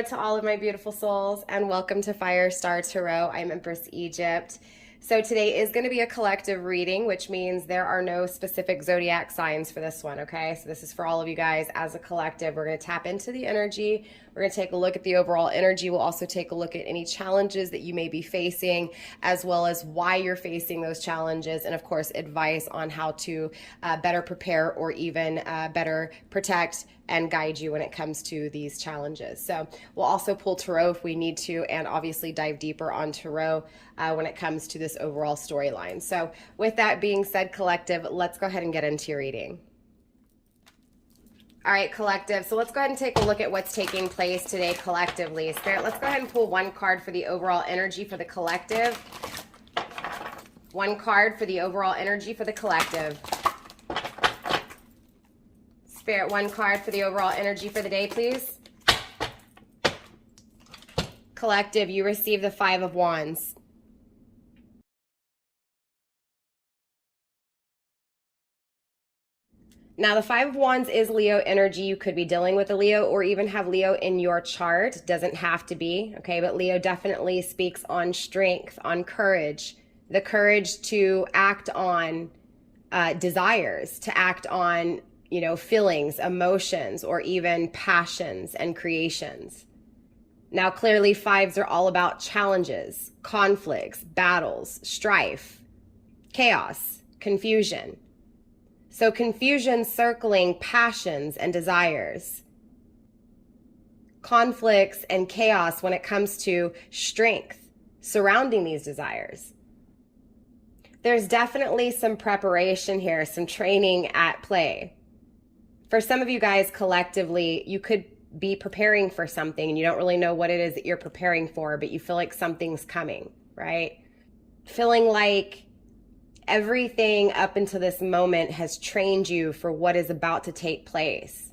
to all of my beautiful souls, and welcome to Firestar Tarot. I'm Empress Egypt. So today is going to be a collective reading, which means there are no specific zodiac signs for this one, okay? So this is for all of you guys as a collective. We're going to tap into the energy. We're going to take a look at the overall energy. We'll also take a look at any challenges that you may be facing, as well as why you're facing those challenges, and of course, advice on how to better prepare or even better protect and guide you when it comes to these challenges. So we'll also pull tarot if we need to, and obviously dive deeper on tarot when it comes to this overall storyline. So with that being said, collective, let's go ahead and get into your reading. All right, collective, so let's go ahead and take a look at what's taking place today collectively. Spirit, let's go ahead and pull one card for the overall energy for the collective. One card for the overall energy for the collective. Spirit, one card for the overall energy for the day, please. Collective, you receive the Five of Wands. Now, the Five of Wands is Leo energy. You could be dealing with a Leo or even have Leo in your chart. Doesn't have to be, okay? But Leo definitely speaks on strength, on courage, the courage to act on desires, to act on feelings, emotions, or even passions and creations. Now, clearly, fives are all about challenges, conflicts, battles, strife, chaos, confusion. So confusion circling passions and desires. Conflicts and chaos when it comes to strength surrounding these desires. There's definitely some preparation here, some training at play. For some of you guys collectively, you could be preparing for something and you don't really know what it is that you're preparing for, but you feel like something's coming, right? Feeling like everything up until this moment has trained you for what is about to take place.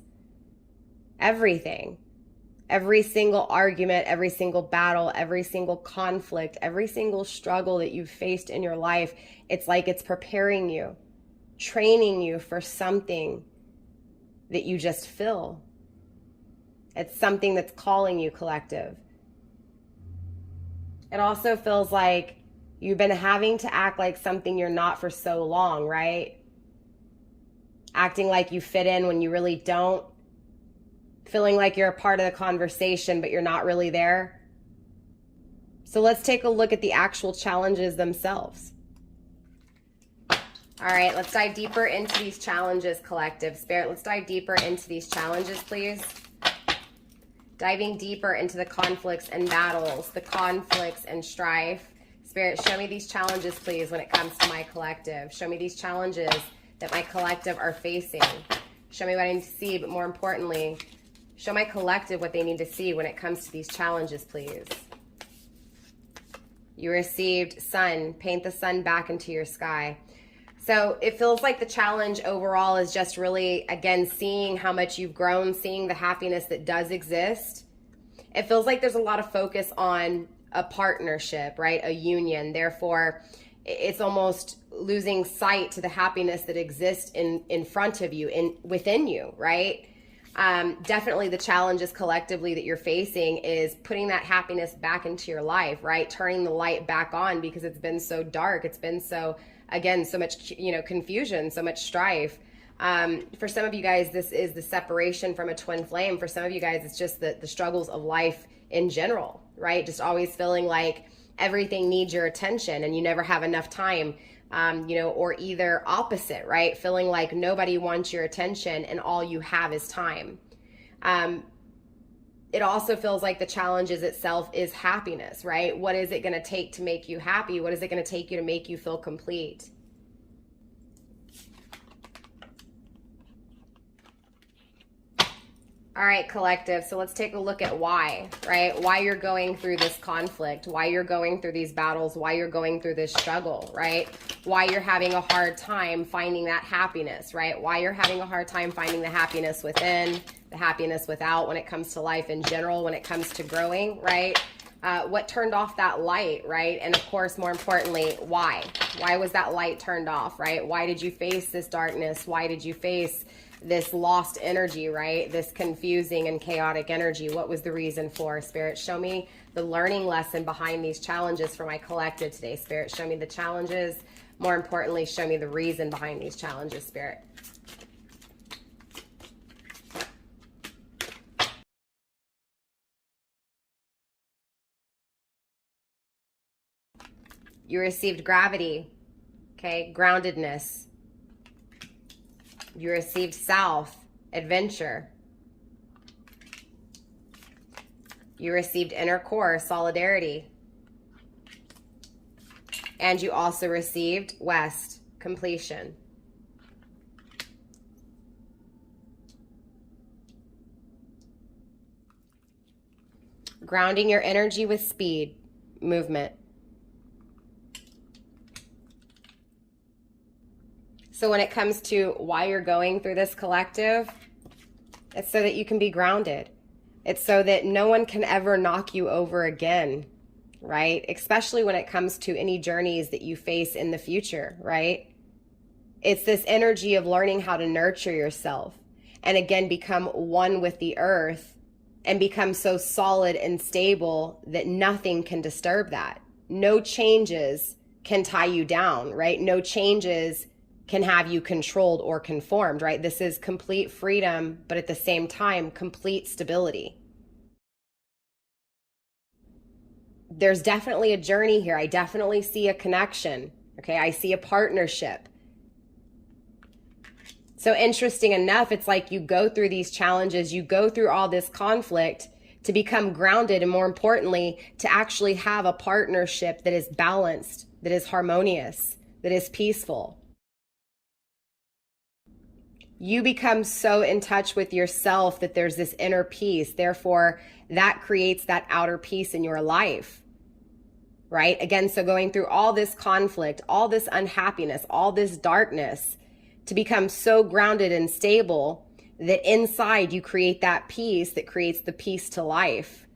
Everything. Every single argument, every single battle, every single conflict, every single struggle that you've faced in your life, it's like it's preparing you, training you for something that you just feel. It's something that's calling you, collective. It also feels like you've been having to act like something you're not for so long, right? Acting like you fit in when you really don't. Feeling like you're a part of the conversation, but you're not really there. So let's take a look at the actual challenges themselves. All right, let's dive deeper into these challenges, collective. Spirit, let's dive deeper into these challenges, please. Diving deeper into the conflicts and battles, the conflicts and strife. Spirit, show me these challenges, please, when it comes to my collective. Show me these challenges that my collective are facing. Show me what I need to see, but more importantly, show my collective what they need to see when it comes to these challenges, please. You received sun. Paint the sun back into your sky. So it feels like the challenge overall is just really, again, seeing how much you've grown, seeing the happiness that does exist. It feels like there's a lot of focus on a partnership, right? A union. Therefore, it's almost losing sight to the happiness that exists in front of you, within you, right? Definitely the challenges collectively that you're facing is putting that happiness back into your life, right? Turning the light back on because it's been so dark. It's been so, again, so much, confusion, so much strife. For some of you guys, this is the separation from a twin flame. For some of you guys, it's just the struggles of life in general, right? Just always feeling like everything needs your attention and you never have enough time, or either opposite, right? Feeling like nobody wants your attention and all you have is time. It also feels like the challenges itself is happiness, right? What is it going to take to make you happy? What is it going to take you to make you feel complete? All right, collective. So let's take a look at why, right? Why you're going through this conflict, why you're going through these battles, why you're going through this struggle, right? Why you're having a hard time finding that happiness, right? Why you're having a hard time finding the happiness within, the happiness without when it comes to life in general, when it comes to growing, right? What turned off that light, right? And of course, more importantly, why? Why was that light turned off, right? Why did you face this darkness? Why did you face this lost energy, right? This confusing and chaotic energy. What was the reason for? Spirit, show me the learning lesson behind these challenges for my collective today. Spirit, show me the challenges. More importantly, show me the reason behind these challenges, Spirit. You received gravity, okay, groundedness. You received self, adventure. You received inner core, solidarity. And you also received west, completion. Grounding your energy with speed, movement. So when it comes to why you're going through this collective, it's so that you can be grounded. It's so that no one can ever knock you over again, right? Especially when it comes to any journeys that you face in the future, right? It's this energy of learning how to nurture yourself and again, become one with the earth and become so solid and stable that nothing can disturb that. No changes can tie you down, right? No changes can have you controlled or conformed, right? This is complete freedom, but at the same time, complete stability. There's definitely a journey here. I definitely see a connection, okay? I see a partnership. So interesting enough, it's like you go through these challenges, you go through all this conflict to become grounded, and more importantly, to actually have a partnership that is balanced, that is harmonious, that is peaceful. You become so in touch with yourself that there's this inner peace. Therefore, that creates that outer peace in your life, right? Again, so going through all this conflict, all this unhappiness, all this darkness, to become so grounded and stable that inside you create that peace that creates the peace to life.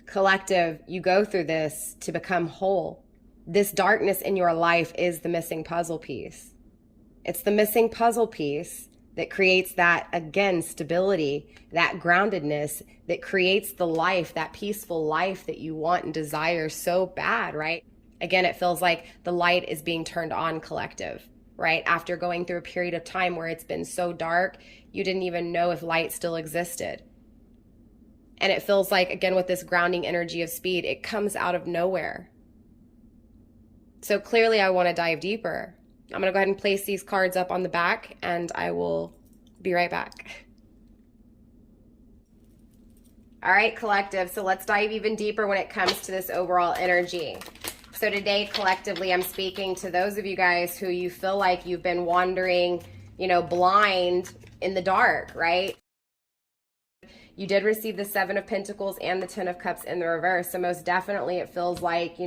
Collective, you go through this to become whole. This darkness in your life is the missing puzzle piece. It's the missing puzzle piece that creates that, again, stability, that groundedness, that creates the life, that peaceful life that you want and desire so bad, right? Again, it feels like the light is being turned on, collective, right? After going through a period of time where it's been so dark, you didn't even know if light still existed. And it feels like, again, with this grounding energy of speed, it comes out of nowhere. So clearly I want to dive deeper. I'm going to go ahead and place these cards up on the back and I will be right back. All right, collective. So let's dive even deeper when it comes to this overall energy. So today, collectively, I'm speaking to those of you guys who you feel like you've been wandering, blind in the dark, right? You did receive the Seven of Pentacles and the Ten of Cups in the reverse. So most definitely it feels like,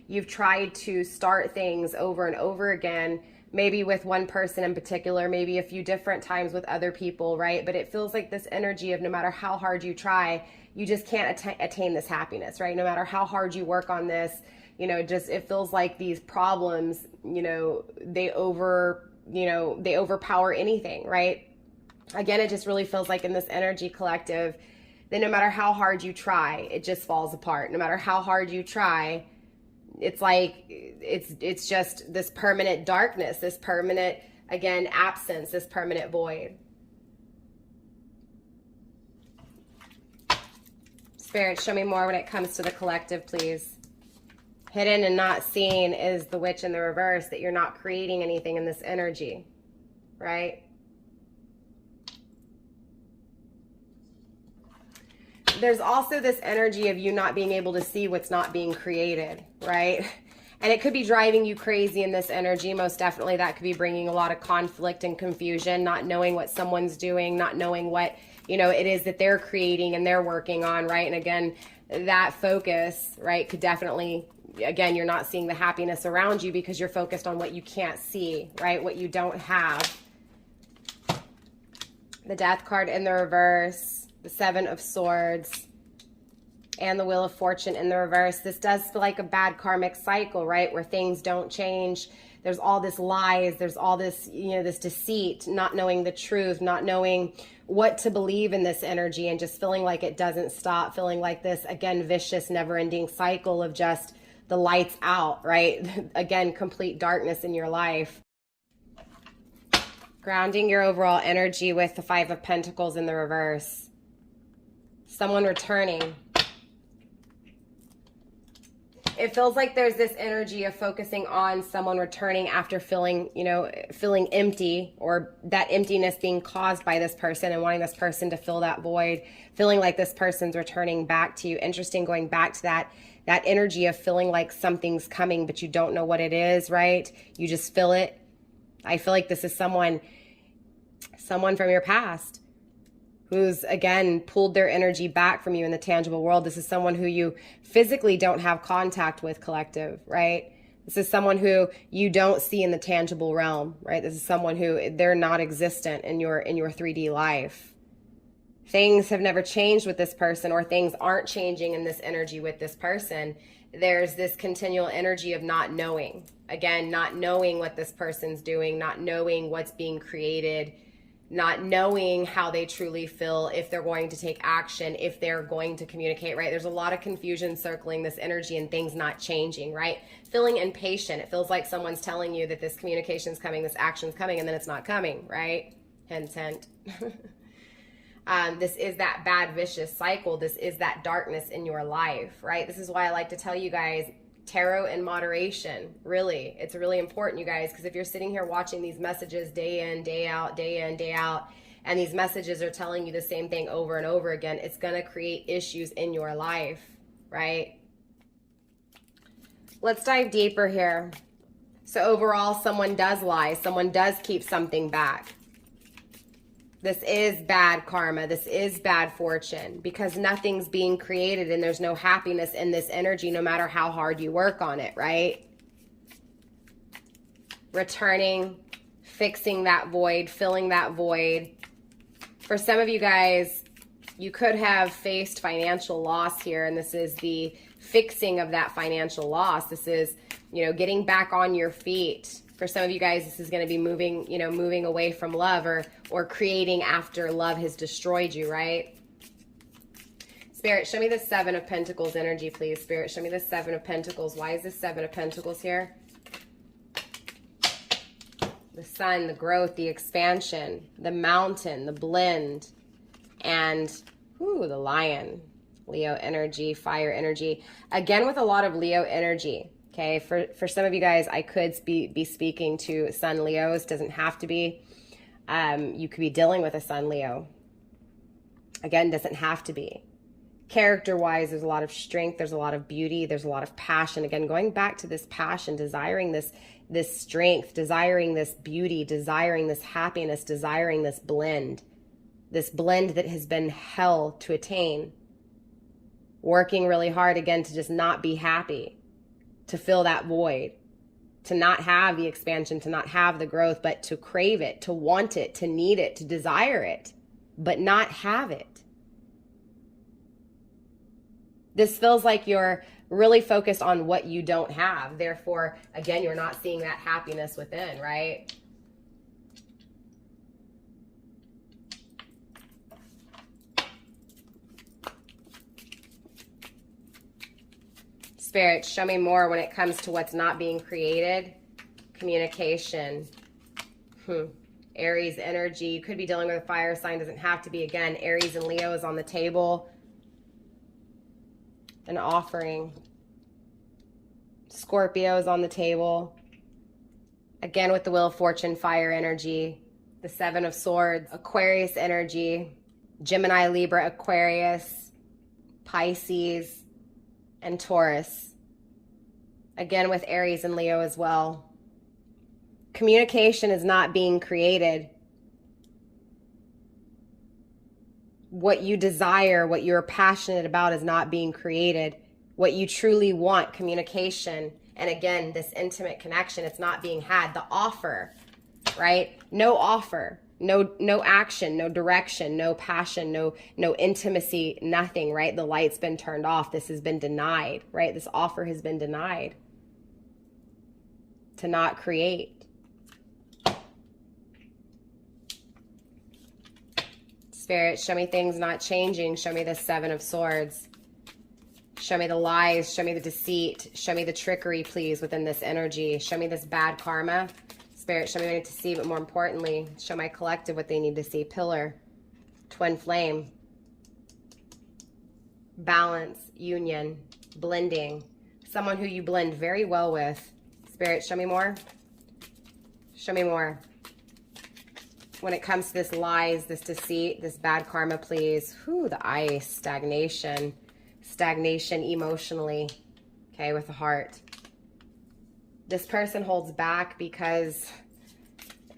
you've tried to start things over and over again, maybe with one person in particular, maybe a few different times with other people, right? But it feels like this energy of no matter how hard you try, you just can't attain this happiness, right? No matter how hard you work on this, it feels like these problems, they overpower anything, right? Again, it just really feels like in this energy, collective, that no matter how hard you try, it just falls apart. No matter how hard you try, it's like it's just this permanent darkness, this permanent, again, absence, this permanent void. Spirit, show me more when it comes to the collective, please. Hidden and not seen is the Witch in the reverse, that you're not creating anything in this energy, right? There's also this energy of you not being able to see what's not being created, right? And it could be driving you crazy in this energy. Most definitely that could be bringing a lot of conflict and confusion, not knowing what someone's doing, not knowing what, it is that they're creating and they're working on, right? And again, that focus, right, could definitely, again, you're not seeing the happiness around you because you're focused on what you can't see, right? What you don't have. The Death card in the reverse. The Seven of Swords and the Wheel of Fortune in the reverse. This does feel like a bad karmic cycle, right? Where things don't change. there's all this lies, there's all this, you know, this deceit, not knowing the truth, not knowing what to believe in this energy, and just feeling like it doesn't stop, feeling like this, again, vicious, never-ending cycle of just the lights out, right? Again, complete darkness in your life. Grounding your overall energy with the Five of Pentacles in the reverse. Someone returning. It feels like there's this energy of focusing on someone returning after feeling, you know, feeling empty, or that emptiness being caused by this person, and wanting this person to fill that void, feeling like this person's returning back to you. Interesting, going back to that energy of feeling like something's coming, but you don't know what it is, right? You just feel it. I feel like this is someone from your past who's, again, pulled their energy back from you in the tangible world. This is someone who you physically don't have contact with, collective, right? This is someone who you don't see in the tangible realm, right? This is someone who, they're not existent in your 3D life. Things have never changed with this person, or things aren't changing in this energy with this person. There's this continual energy of not knowing. Again, not knowing what this person's doing, not knowing what's being created, not knowing how they truly feel, if they're going to take action, if they're going to communicate, right? There's a lot of confusion circling this energy and things not changing, right? Feeling impatient. It feels like someone's telling you that this communication's coming, this action's coming, and then it's not coming, right? Hint, hint. This is that bad, vicious cycle. This is that darkness in your life, right? This is why I like to tell you guys, tarot in moderation. Really, it's really important, you guys, because if you're sitting here watching these messages day in, day out, day in, day out, and these messages are telling you the same thing over and over again, it's going to create issues in your life, right? Let's dive deeper here. So overall, someone does lie. Someone does keep something back. This is bad karma. This is bad fortune, because nothing's being created and there's no happiness in this energy, no matter how hard you work on it, right? Returning, fixing that void, filling that void. For some of you guys, you could have faced financial loss here, and this is the fixing of that financial loss. This is, you know, getting back on your feet. For some of you guys, this is going to be moving, you know, moving away from love, or creating after love has destroyed you, right? Spirit, show me the Seven of Pentacles energy, please. Spirit, show me the Seven of Pentacles. Why is this Seven of Pentacles here? The sun, the growth, the expansion, the mountain, the blend, and the lion. Leo energy, fire energy. Again, with a lot of Leo energy. Okay, for some of you guys, I could be speaking to Sun Leos. Doesn't have to be. You could be dealing with a Sun Leo. Again, doesn't have to be. Character-wise, there's a lot of strength. There's a lot of beauty. There's a lot of passion. Again, going back to this passion, desiring this strength, desiring this beauty, desiring this happiness, desiring this blend that has been hell to attain. Working really hard, again, to just not be happy, to fill that void, to not have the expansion, to not have the growth, but to crave it, to want it, to need it, to desire it, but not have it. This feels like you're really focused on what you don't have. Therefore, again, you're not seeing that happiness within, right? Spirit, show me more when it comes to what's not being created. Communication. Aries energy. You could be dealing with a fire sign. Doesn't have to be. Again, Aries and Leo is on the table. An offering. Scorpio is on the table. Again, with the Wheel of Fortune, fire energy. The Seven of Swords. Aquarius energy. Gemini, Libra, Aquarius. Pisces. And Taurus. Again, with Aries and Leo as well. Communication is not being created. What you desire, what you're passionate about is not being created. What you truly want, communication, and again, this intimate connection, it's not being had. The offer, right? No offer. No action, no direction, no passion, no intimacy, nothing, right? The light's been turned off. This has been denied, right? This offer has been denied. to not create. Spirit, show me things not changing. Show me the Seven of Swords. Show me the lies. Show me the deceit. Show me the trickery, please, within this energy. Show me this bad karma. Spirit, show me what I need to see, but more importantly, show my collective what they need to see. Pillar, twin flame, balance, union, blending. Someone who you blend very well with. Spirit, show me more. Show me more. When it comes to this lies, this deceit, this bad karma, please. Whew, the ice, stagnation. Stagnation emotionally, okay, with the heart. This person holds back because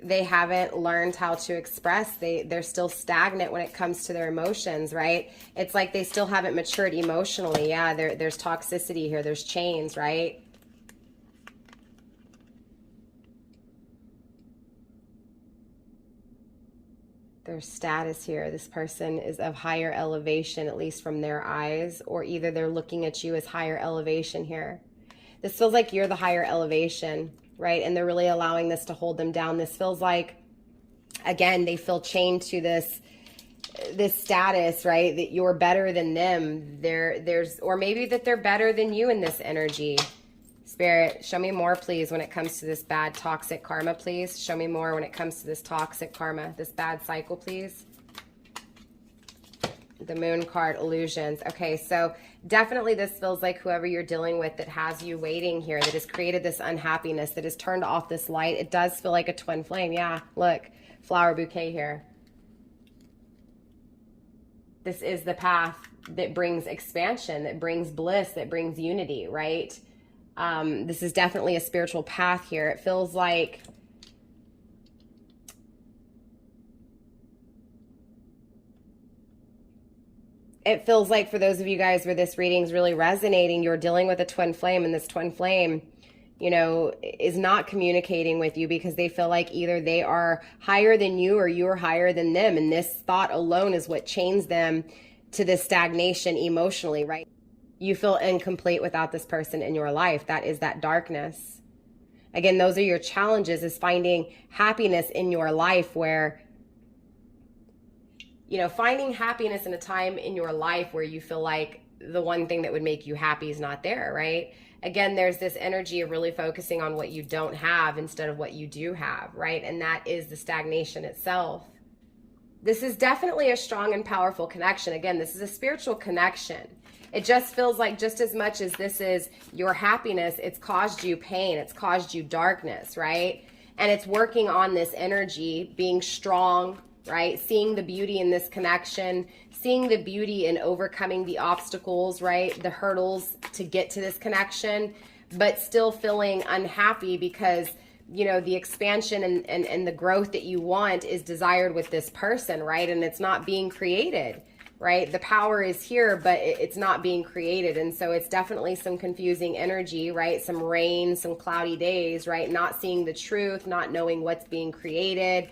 they haven't learned how to express. They're still stagnant when it comes to their emotions, right? It's like they still haven't matured emotionally. Yeah, there's toxicity here. There's chains, right? Their status here. This person is of higher elevation, at least from their eyes, or either they're looking at you as higher elevation here. This feels like you're the higher elevation, right? And they're really allowing this to hold them down. This feels like, again, they feel chained to this status, right? That you're better than them. Or maybe that they're better than you in this energy. Spirit, show me more, please, when it comes to this bad toxic karma, please. Show me more when it comes to this toxic karma, this bad cycle, please. The Moon card, illusions. Okay, so definitely this feels like whoever you're dealing with that has you waiting here, that has created this unhappiness, that has turned off this light. It does feel like a twin flame. Yeah, look, flower bouquet here. This is the path that brings expansion, that brings bliss, that brings unity, right? This is definitely a spiritual path here. It feels like for those of you guys where this reading is really resonating, you're dealing with a twin flame, and this twin flame, you know, is not communicating with you because they feel like either they are higher than you or you're higher than them. And this thought alone is what chains them to this stagnation emotionally, right? You feel incomplete without this person in your life. That is that darkness. Again, those are your challenges, is finding happiness in your life where, you know, finding happiness in a time in your life where you feel like the one thing that would make you happy is not there, right? Again, there's this energy of really focusing on what you don't have instead of what you do have, right? And that is the stagnation itself. This is definitely a strong and powerful connection. Again, this is a spiritual connection. It just feels like just as much as this is your happiness, it's caused you pain, it's caused you darkness, right? And it's working on this energy, being strong, right? Seeing the beauty in this connection, seeing the beauty in overcoming the obstacles, right? The hurdles to get to this connection, but still feeling unhappy because, you know, the expansion and the growth that you want is desired with this person, right? And it's not being created, right? The power is here, but it's not being created. And so it's definitely some confusing energy, right? Some rain, some cloudy days, right? Not seeing the truth, not knowing what's being created.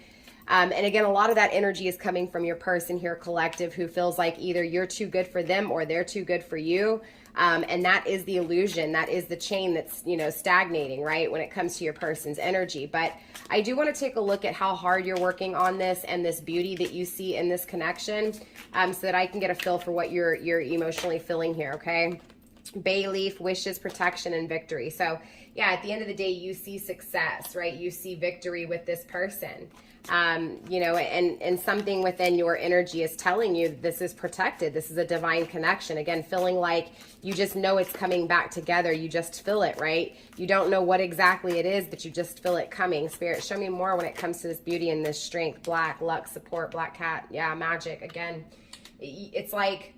And again, a lot of that energy is coming from your person here, collective, who feels like either you're too good for them or they're too good for you. And that is the illusion. That is the chain that's, you know, stagnating, right? When it comes to your person's energy. But I do want to take a look at how hard you're working on this and this beauty that you see in this connection, so that I can get a feel for what you're emotionally feeling here, okay? Bay leaf, wishes, protection, and victory. So yeah, at the end of the day, you see success, right? You see victory with this person. You know, and something within your energy is telling you this is protected. This is a divine connection. Again, feeling like you just know it's coming back together. You just feel it, right? You don't know what exactly it is, but you just feel it coming. Spirit, show me more when it comes to this beauty and this strength. Black, luck, support, black cat. Yeah, magic. Again, it's like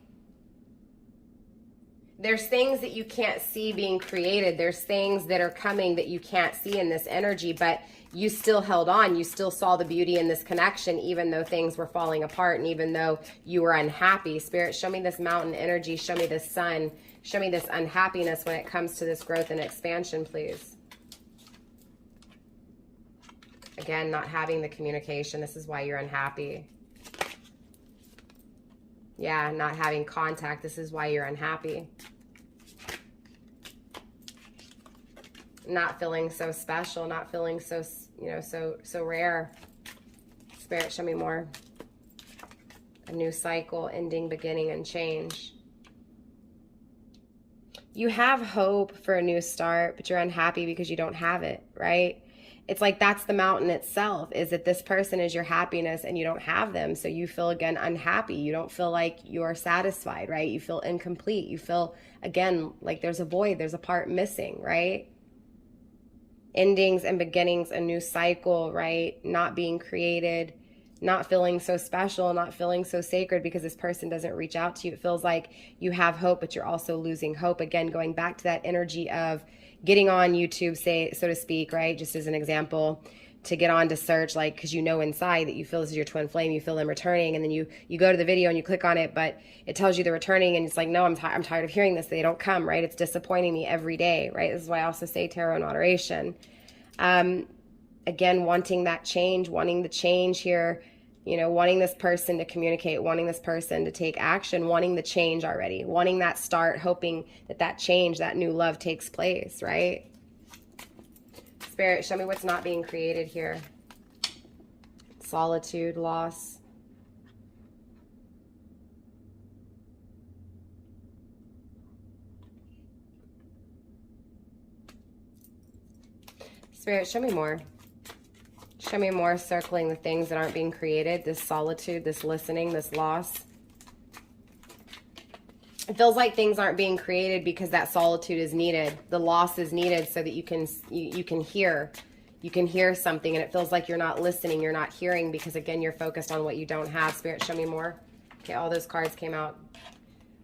there's things that you can't see being created. There's things that are coming that you can't see in this energy, but you still held on. You still saw the beauty in this connection, even though things were falling apart and even though you were unhappy. Spirit, show me this mountain energy. Show me this sun. Show me this unhappiness when it comes to this growth and expansion, please. Again, not having the communication. This is why you're unhappy. Yeah, not having contact. This is why you're unhappy. Not feeling so special, not feeling so, you know, so rare. Spirit, show me more. A new cycle, ending, beginning, and change. You have hope for a new start, but you're unhappy because you don't have it, right? It's like that's the mountain itself, is that this person is your happiness and you don't have them. So you feel, again, unhappy. You don't feel like you're satisfied, right? You feel incomplete. You feel, again, like there's a void, there's a part missing, right? Endings and beginnings, a new cycle, right? Not being created, not feeling so special, not feeling so sacred because this person doesn't reach out to you. It feels like you have hope, but you're also losing hope. Again, going back to that energy of getting on YouTube, say, so to speak, right? Just as an example, to get on to search, like, because you know inside that you feel this is your twin flame, you feel them returning, and then you go to the video and you click on it, but it tells you they're returning, and it's like, no, I'm tired of hearing this. They don't come, right? It's disappointing me every day, right? This is why I also say tarot in moderation. Again, wanting that change, wanting the change here, you know, wanting this person to communicate, wanting this person to take action, wanting the change already, wanting that start, hoping that that change, that new love takes place, right? Spirit, show me what's not being created here. Solitude, loss. Spirit, show me more. Show me more, circling the things that aren't being created. This solitude, this listening, this loss. It feels like things aren't being created because that solitude is needed. The loss is needed so that you can hear. You can hear something, and it feels like you're not listening, you're not hearing, because again, you're focused on what you don't have. Spirit, show me more. Okay, all those cards came out.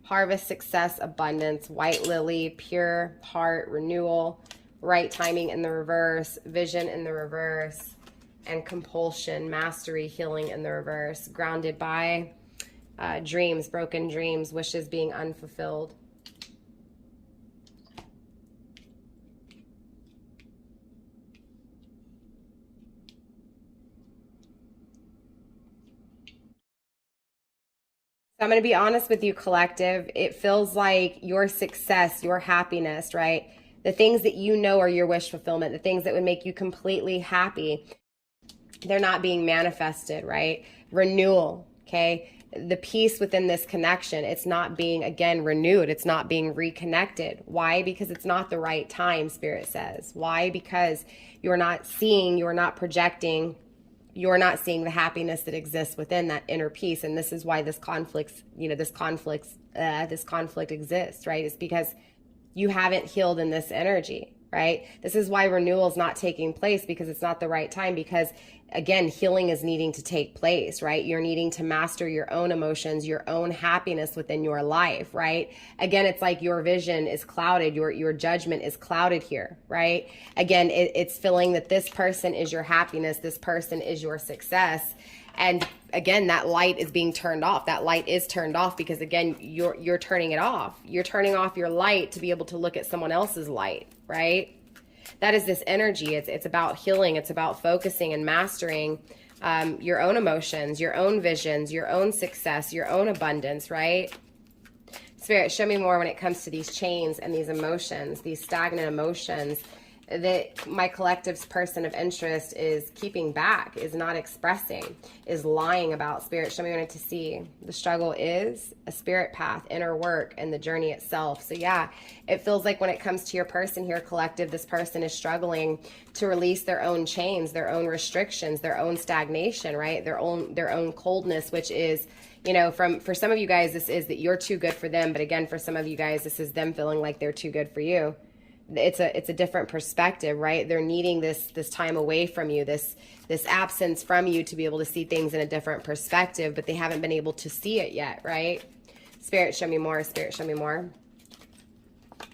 Harvest, success, abundance, white lily, pure heart, renewal, right timing in the reverse, vision in the reverse, and compulsion, mastery, healing in the reverse. Grounded by dreams, broken dreams, wishes being unfulfilled. So I'm going to be honest with you, collective. It feels like your success, your happiness, right? The things that you know are your wish fulfillment, the things that would make you completely happy, they're not being manifested, right? Renewal, okay? The peace within this connection, it's not being, again, renewed. It's not being reconnected. Why? Because it's not the right time, Spirit says. Why? Because you're not seeing, you're not projecting, you're not seeing the happiness that exists within that inner peace. And this is why this conflict, you know, this conflict exists, right? It's because you haven't healed in this energy, right? This is why renewal is not taking place, because it's not the right time, because again, healing is needing to take place, right? You're needing to master your own emotions, your own happiness within your life, right? Again, it's like your vision is clouded, your judgment is clouded here, right? Again, it's feeling that this person is your happiness, this person is your success. And again, that light is being turned off. That light is turned off because again, you're turning it off. You're turning off your light to be able to look at someone else's light, right? That is this energy. It's about healing. It's about focusing and mastering your own emotions, your own visions, your own success, your own abundance, right? Spirit, show me more when it comes to these chains and these emotions, these stagnant emotions that my collective's person of interest is keeping back, is not expressing, is lying about. Spirit, show me what I need to see. The struggle is a spirit path, inner work, and the journey itself. So yeah, it feels like when it comes to your person here, collective, this person is struggling to release their own chains, their own restrictions, their own stagnation, right? Their own coldness, which is, you know, for some of you guys, this is that you're too good for them. But again, for some of you guys, this is them feeling like they're too good for you. It's a different perspective, right? They're needing this time away from you, this absence from you to be able to see things in a different perspective, but they haven't been able to see it yet, right? Spirit, show me more. Spirit, show me more.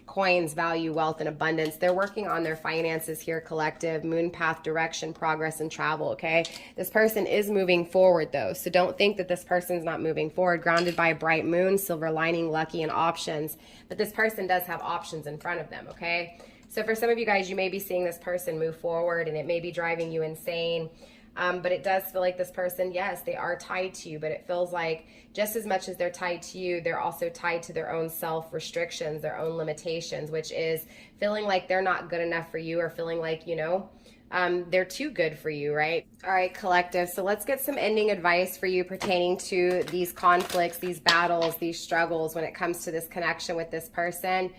Coins, value, wealth, and abundance. They're working on their finances here, collective. Moon path, direction, progress, and travel, okay? This person is moving forward, though, so don't think that this person's not moving forward. Grounded by a bright moon, silver lining, lucky, and options. But this person does have options in front of them, okay? So for some of you guys, you may be seeing this person move forward, and it may be driving you insane. But it does feel like this person, yes, they are tied to you, but it feels like just as much as they're tied to you, they're also tied to their own self restrictions, their own limitations, which is feeling like they're not good enough for you, or feeling like, they're too good for you, right? All right, collective. So let's get some ending advice for you pertaining to these conflicts, these battles, these struggles when it comes to this connection with this person.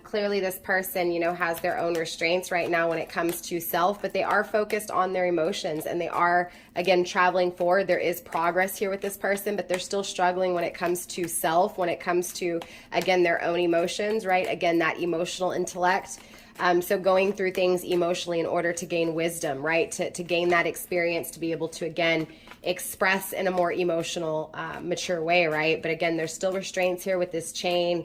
Clearly this person, has their own restraints right now when it comes to self, but they are focused on their emotions, and they are, again, traveling forward. There is progress here with this person, but they're still struggling when it comes to self, when it comes to, again, their own emotions, right? Again, that emotional intellect. So going through things emotionally in order to gain wisdom, right? To gain that experience, to be able to, again, express in a more emotional, mature way, right? But again, there's still restraints here with this chain.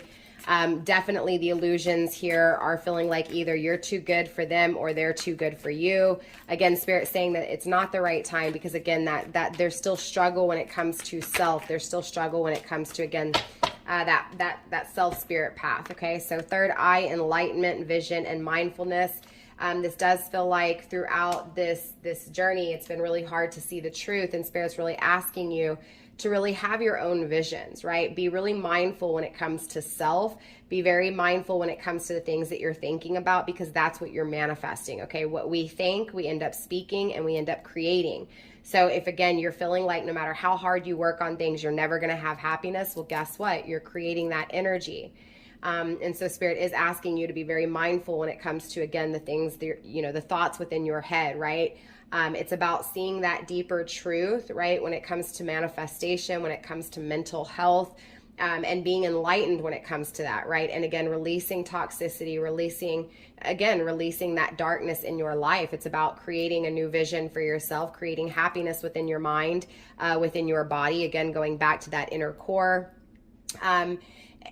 Definitely the illusions here are feeling like either you're too good for them or they're too good for you. Again, Spirit saying that it's not the right time, because again, that there's still struggle when it comes to self. There's still struggle when it comes to, again, that self-spirit path. Okay, so third eye, enlightenment, vision, and mindfulness. This does feel like throughout this journey, it's been really hard to see the truth, and Spirit's really asking you to really have your own visions, right? Be really mindful when it comes to self. Be very mindful when it comes to the things that you're thinking about, because that's what you're manifesting, okay? What we think, we end up speaking, and we end up creating. So if, again, you're feeling like no matter how hard you work on things, you're never going to have happiness, well, guess what? You're creating that energy. And so Spirit is asking you to be very mindful when it comes to, again, the things, the thoughts within your head, right? It's about seeing that deeper truth, right? When it comes to manifestation, when it comes to mental health, and being enlightened when it comes to that, right? And again, releasing toxicity, releasing that darkness in your life. It's about creating a new vision for yourself, creating happiness within your mind, within your body. Again, going back to that inner core.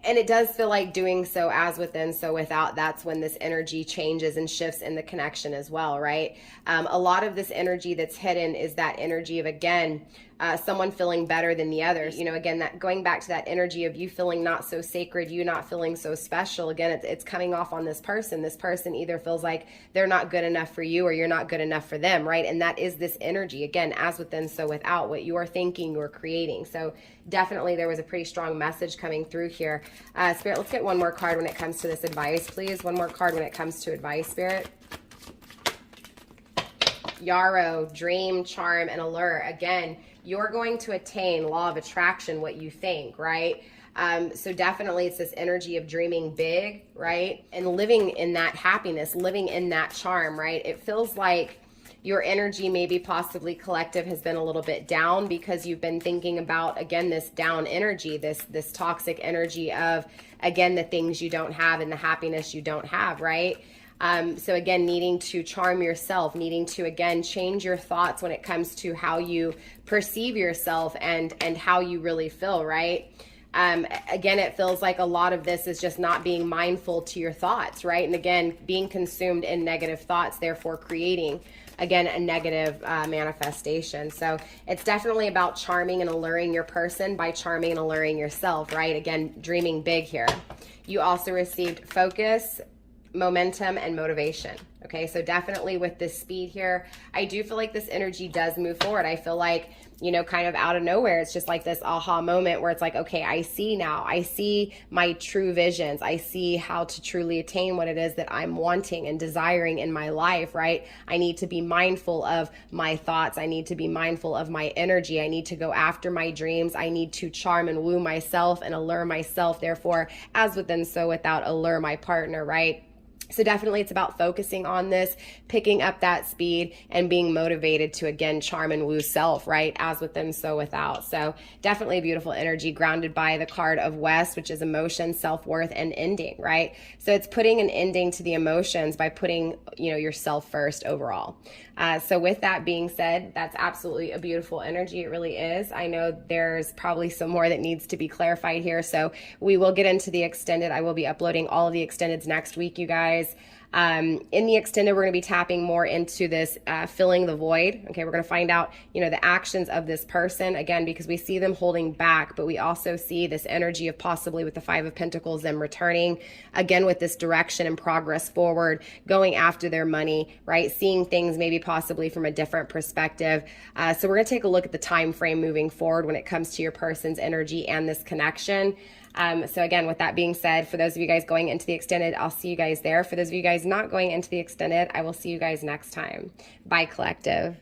And it does feel like doing so as within, so without. That's when this energy changes and shifts in the connection as well, right? A lot of this energy that's hidden is that energy of, again, someone feeling better than the others. Again, that going back to that energy of you feeling not so sacred, you not feeling so special. Again, it's coming off on this person. This person either feels like they're not good enough for you, or you're not good enough for them, right? And that is this energy, again, as within, so without. What you are thinking, you're creating. So definitely there was a pretty strong message coming through here. Spirit, let's get one more card when it comes to this advice, please. One more card when it comes to advice, Spirit. Yarrow, dream, charm, and allure. Again, you're going to attain law of attraction what you think, right? So definitely it's this energy of dreaming big, right? And living in that happiness, living in that charm, right? It feels like your energy, maybe possibly collective, has been a little bit down because you've been thinking about, again, this down energy, this toxic energy of, again, the things you don't have and the happiness you don't have, right? So again, needing to charm yourself, needing to, again, change your thoughts when it comes to how you perceive yourself and how you really feel, right? Again, it feels like a lot of this is just not being mindful to your thoughts, right? And again, being consumed in negative thoughts, therefore creating, again, a negative manifestation. So it's definitely about charming and alluring your person by charming and alluring yourself, right? Again, dreaming big here. You also received focus, momentum, and motivation. Okay, so definitely with this speed here, I do feel like this energy does move forward. I feel like, kind of out of nowhere, it's just like this aha moment where it's like, okay, I see now. I see my true visions. I see how to truly attain what it is that I'm wanting and desiring in my life, right? I need to be mindful of my thoughts. I need to be mindful of my energy. I need to go after my dreams. I need to charm and woo myself and allure myself. Therefore, as within, so without, allure my partner, right? So definitely it's about focusing on this, picking up that speed, and being motivated to, again, charm and woo self, right? As within, so without. So definitely a beautiful energy grounded by the card of West, which is emotion, self-worth, and ending, right? So it's putting an ending to the emotions by putting, yourself first overall. So with that being said, that's absolutely a beautiful energy. It really is. I know there's probably some more that needs to be clarified here. So we will get into the extended. I will be uploading all of the extendeds next week, you guys. guys. In the extended, we're going to be tapping more into this filling the void. Okay, we're going to find out, you know, the actions of this person, again, because we see them holding back, but we also see this energy of possibly with the Five of Pentacles, them returning, again, with this direction and progress forward, going after their money, right? Seeing things maybe possibly from a different perspective. So we're going to take a look at the time frame moving forward when it comes to your person's energy and this connection. So again, with that being said, for those of you guys going into the extended, I'll see you guys there. For those of you guys not going into the extended, I will see you guys next time. Bye, collective.